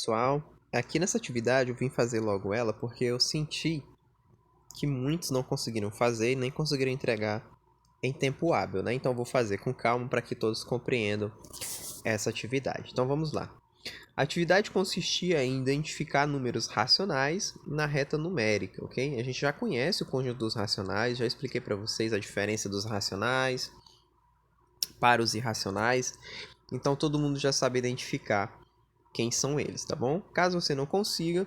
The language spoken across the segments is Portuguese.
Pessoal, aqui nessa atividade eu vim fazer logo ela porque eu senti que muitos não conseguiram fazer e nem conseguiram entregar em tempo hábil, né? Então eu vou fazer com calma para que todos compreendam essa atividade. Então vamos lá. A atividade consistia em identificar números racionais na reta numérica, ok? A gente já conhece o conjunto dos racionais, já expliquei para vocês a diferença dos racionais para os irracionais, então todo mundo já sabe identificar quem são eles, tá bom? Caso você não consiga,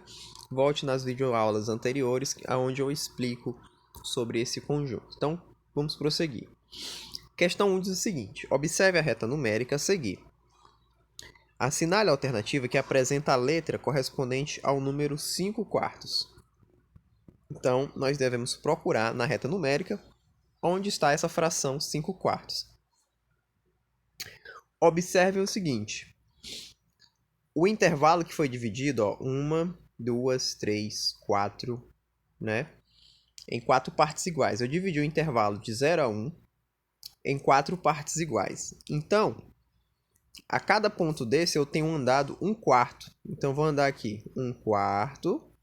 volte nas videoaulas anteriores, onde eu explico sobre esse conjunto. Então, vamos prosseguir. Questão 1 diz o seguinte: observe a reta numérica a seguir. Assinale a alternativa que apresenta a letra correspondente ao número 5 quartos. Então, nós devemos procurar na reta numérica onde está essa fração 5 quartos. Observe o seguinte: o intervalo que foi dividido, ó, 1, 2, 3, 4, né? Em 4 partes iguais. Eu dividi o intervalo de 0 a 1 em 4 partes iguais. Então, a cada ponto desse eu tenho andado 1 quarto. Então, vou andar aqui 1 quarto.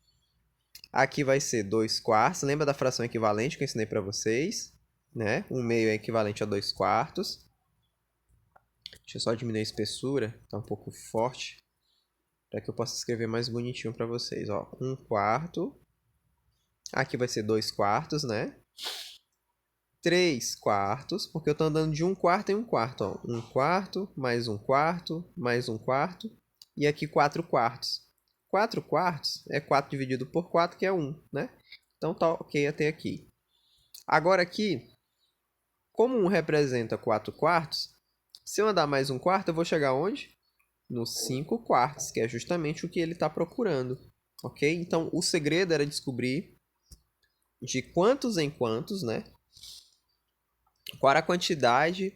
Aqui vai ser 2 quartos. Lembra da fração equivalente que eu ensinei para vocês? Né? 1 meio é equivalente a 2 quartos. Deixa eu só diminuir a espessura. Está um pouco forte. Para que eu possa escrever mais bonitinho para vocês. Ó, 1 quarto. Aqui vai ser 2 quartos, né? 3 quartos, porque eu estou andando de 1 quarto em 1 quarto. Ó. 1 quarto, mais 1 quarto, mais 1 quarto. E aqui 4 quartos. 4 quartos é 4 dividido por 4, que é 1, né? Então tá ok até aqui. Agora aqui, como 1 representa 4 quartos, se eu andar mais 1 quarto, eu vou chegar onde? No 5 quartos, que é justamente o que ele está procurando. Ok? Então o segredo era descobrir de quantos em quantos, né? Qual era a quantidade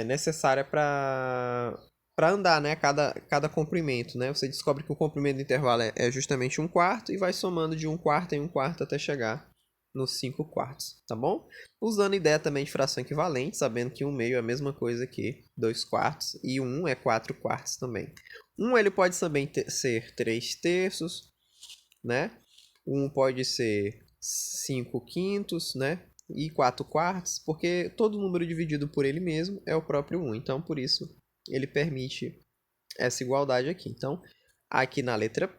necessária para andar, né? Cada comprimento, né? Você descobre que o comprimento do intervalo é justamente 1 quarto e vai somando de 1 quarto em 1 quarto até chegar nos 5 quartos, tá bom? Usando a ideia também de fração equivalente, sabendo que 1 meio é a mesma coisa que 2 quartos e 1 é 4 quartos também. 1 ele pode também ser 3 terços, né? 1 pode ser 5 quintos, né? E 4 quartos, porque todo número dividido por ele mesmo é o próprio 1. Então, por isso, ele permite essa igualdade aqui. Então, aqui na letra,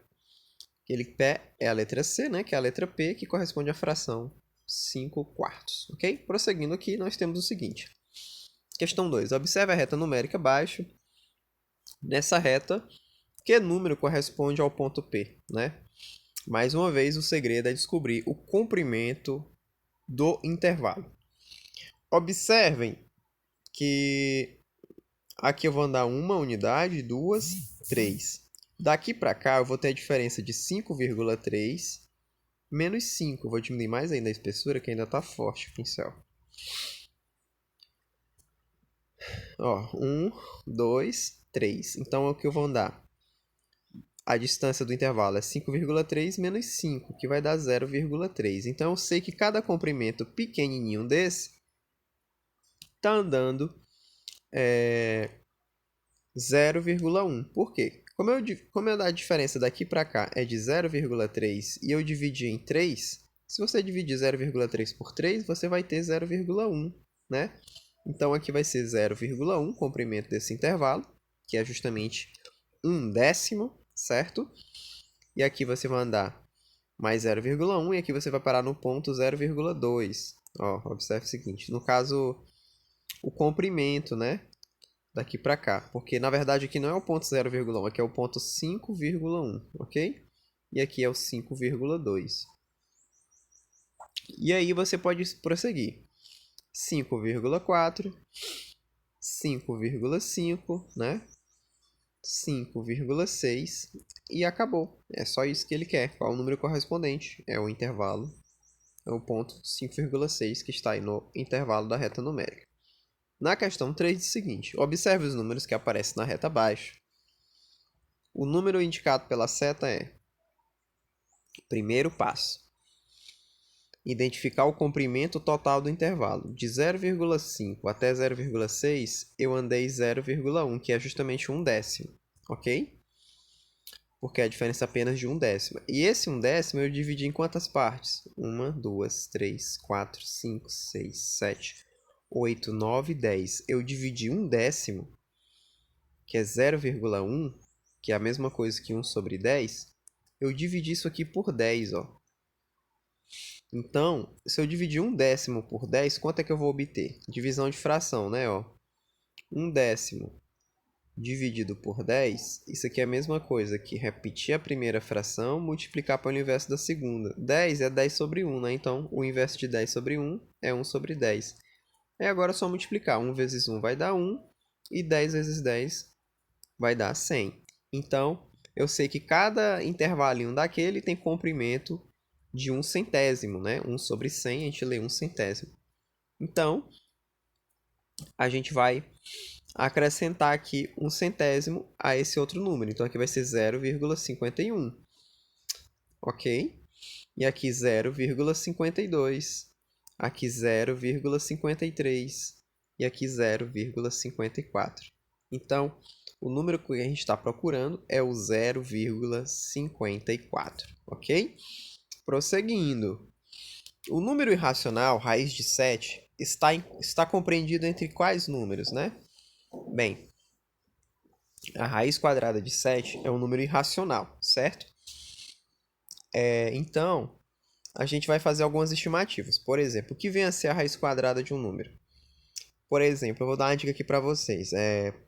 aquele pé é a letra C, né? Que é a letra P, que corresponde à fração 5 quartos. Ok? Prosseguindo aqui, nós temos o seguinte. Questão 2. Observe a reta numérica abaixo. Nessa reta, que número corresponde ao ponto P, né? Mais uma vez, o segredo é descobrir o comprimento do intervalo. Observem que aqui eu vou andar uma unidade, 2, 3. Daqui para cá eu vou ter a diferença de 5,3 menos 5. Vou diminuir mais ainda a espessura, que ainda está forte o pincel. Ó, 1, 2, 3. Então, o que eu vou andar? A distância do intervalo é 5,3 menos 5, que vai dar 0,3. Então, eu sei que cada comprimento pequenininho desse está andando 0,1. Por quê? Como a diferença daqui para cá é de 0,3 e eu dividi em 3, se você dividir 0,3 por 3, você vai ter 0,1, né? Então, aqui vai ser 0,1, o comprimento desse intervalo, que é justamente 1/10, certo? E aqui você vai andar mais 0,1 e aqui você vai parar no ponto 0,2. Ó, observe o seguinte, no caso, o comprimento, né? Daqui para cá, porque na verdade aqui não é o ponto 0,1, aqui é o ponto 5,1, ok? E aqui é o 5,2. E aí você pode prosseguir. 5,4, 5,5, né? 5,6 e acabou. É só isso que ele quer. Qual o número correspondente? É o intervalo, é o ponto 5,6 que está aí no intervalo da reta numérica. Na questão 3 diz o seguinte: observe os números que aparecem na reta abaixo. O número indicado pela seta é: primeiro passo, identificar o comprimento total do intervalo. De 0,5 até 0,6, eu andei 0,1, que é justamente 1/10, ok? porque a diferença é apenas de 1/10. E esse 1/10 eu dividi em quantas partes? 1, 2, 3, 4, 5, 6, 7, 8, 9, 10. Eu dividi 1/10, que é 0,1, que é a mesma coisa que 1 sobre 10. Eu dividi isso aqui por 10, ó. Então, se eu dividir 1/10 por 10, quanto é que eu vou obter? Divisão de fração, né? Ó. 1/10 dividido por 10, isso aqui é a mesma coisa que repetir a primeira fração, multiplicar pelo inverso da segunda. 10 é 10 sobre 1, né? Então, o inverso de 10 sobre 1 é 1 sobre 10. E agora é só multiplicar. 1 vezes 1 vai dar 1, e 10 vezes 10 vai dar 100. Então, eu sei que cada intervalinho daquele tem comprimento de 1 centésimo, né? 1 sobre 100, a gente lê 1 centésimo. Então, a gente vai acrescentar aqui 1 centésimo a esse outro número. Então, aqui vai ser 0,51. Ok? E aqui 0,52. Aqui 0,53. E aqui 0,54. Então, o número que a gente está procurando é o 0,54. Ok? Prosseguindo. O número irracional, raiz de 7, está compreendido entre quais números, né? Bem, a raiz quadrada de 7 é um número irracional, certo? Então, a gente vai fazer algumas estimativas. Por exemplo, o que vem a ser a raiz quadrada de um número? Por exemplo, eu vou dar uma dica aqui para vocês.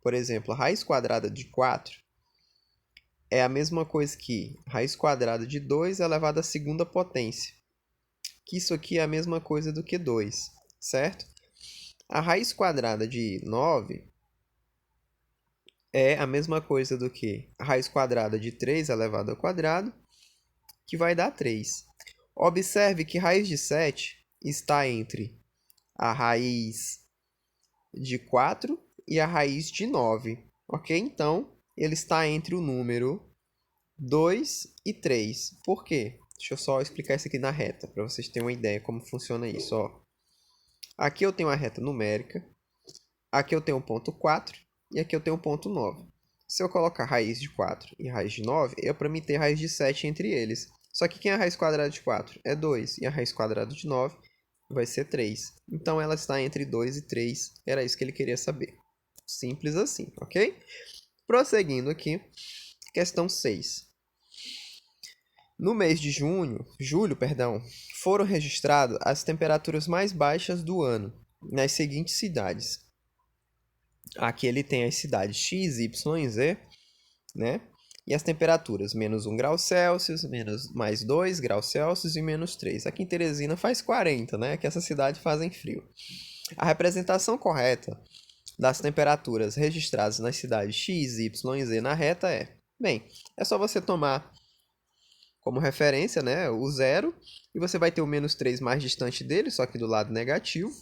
Por exemplo, a raiz quadrada de 4 é a mesma coisa que raiz quadrada de 2 elevado à segunda potência. Que isso aqui é a mesma coisa do que 2, certo? A raiz quadrada de 9 é a mesma coisa do que a raiz quadrada de 3 elevado ao quadrado, que vai dar 3. Observe que raiz de 7 está entre a raiz de 4 e a raiz de 9. Ok? Então, ele está entre o número 2 e 3. Por quê? Deixa eu só explicar isso aqui na reta, para vocês terem uma ideia como funciona isso. Ó. Aqui eu tenho a reta numérica, aqui eu tenho o ponto 4 e aqui eu tenho o ponto 9. Se eu colocar raiz de 4 e raiz de 9, é para mim ter raiz de 7 entre eles. Só que quem é a raiz quadrada de 4? É 2. E a raiz quadrada de 9 vai ser 3. Então, ela está entre 2 e 3. Era isso que ele queria saber. Simples assim, ok? Prosseguindo aqui, questão 6. No mês de julho, foram registradas as temperaturas mais baixas do ano nas seguintes cidades. Aqui ele tem as cidades X, Y e Z, né? E as temperaturas, menos 1 grau Celsius, mais 2 graus Celsius e menos 3. Aqui em Teresina faz 40, né? Que essas cidades fazem frio. A representação correta das temperaturas registradas nas cidades X, Y e Z na reta é... Bem, é só você tomar como referência, né, o zero, e você vai ter o menos 3 mais distante dele, só que do lado negativo.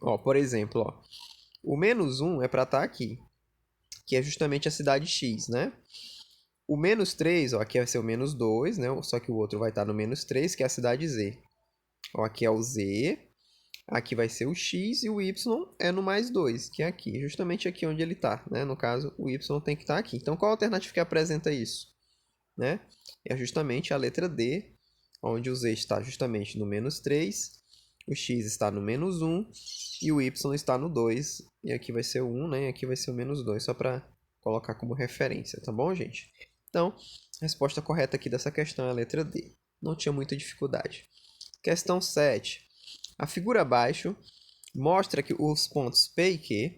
Ó, por exemplo, ó, o menos 1 é para estar aqui, que é justamente a cidade X, né? O menos 3, ó, aqui vai ser o menos 2, né? Só que o outro vai estar no menos 3, que é a cidade Z. Ó, aqui é o Z, aqui vai ser o X e o Y é no mais 2, que é aqui, justamente aqui onde ele está, né? No caso, o Y tem que estar aqui. Então, qual a alternativa que apresenta isso? Né? É justamente a letra D, onde o Z está justamente no menos 3, o X está no menos 1 e o Y está no 2. E aqui vai ser o 1, né? E aqui vai ser o menos 2, só para colocar como referência, tá bom, gente? Então, a resposta correta aqui dessa questão é a letra D. Não tinha muita dificuldade. Questão 7. A figura abaixo mostra que os pontos P e Q,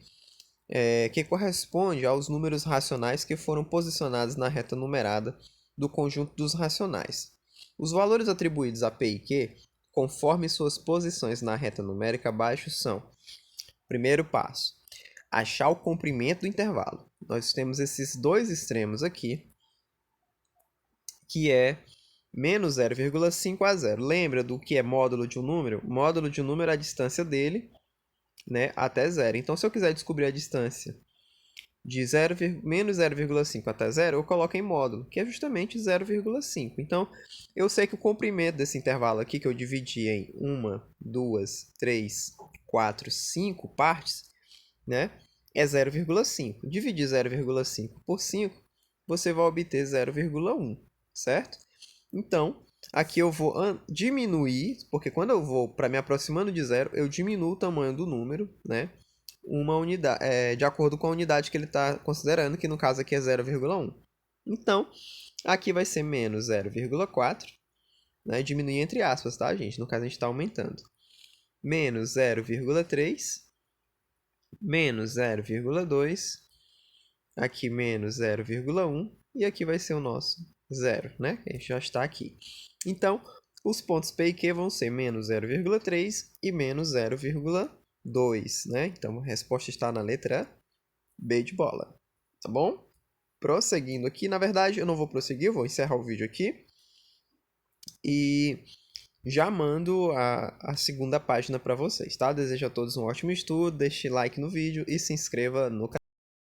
que corresponde aos números racionais que foram posicionados na reta numerada do conjunto dos racionais. Os valores atribuídos a P e Q, conforme suas posições na reta numérica abaixo, são: primeiro passo, achar o comprimento do intervalo. Nós temos esses dois extremos aqui, que é menos 0,5 a 0. Lembra do que é módulo de um número? Módulo de um número é a distância dele, né, até 0. Então, se eu quiser descobrir a distância de menos 0,5 até 0, eu coloco em módulo, que é justamente 0,5. Então, eu sei que o comprimento desse intervalo aqui, que eu dividi em 1, 2, 3, 4, 5 partes, né, é 0,5. Dividir 0,5 por 5 você vai obter 0,1, certo? Então, aqui eu vou diminuir, porque quando eu vou para me aproximando de zero, eu diminuo o tamanho do número, né? Uma unidade, de acordo com a unidade que ele está considerando, que no caso aqui é 0,1. Então, aqui vai ser menos 0,4, né? Diminuir entre aspas, tá, gente? No caso, a gente está aumentando. Menos 0,3, menos 0,2, aqui menos 0,1, e aqui vai ser o nosso zero, né? A gente já está aqui. Então, os pontos P e Q vão ser menos 0,3 e menos 0,2, né? Então, a resposta está na letra B de bola, tá bom? Prosseguindo aqui, na verdade, eu não vou prosseguir, eu vou encerrar o vídeo aqui. E já mando a segunda página para vocês, tá? Desejo a todos um ótimo estudo, deixe like no vídeo e se inscreva no canal.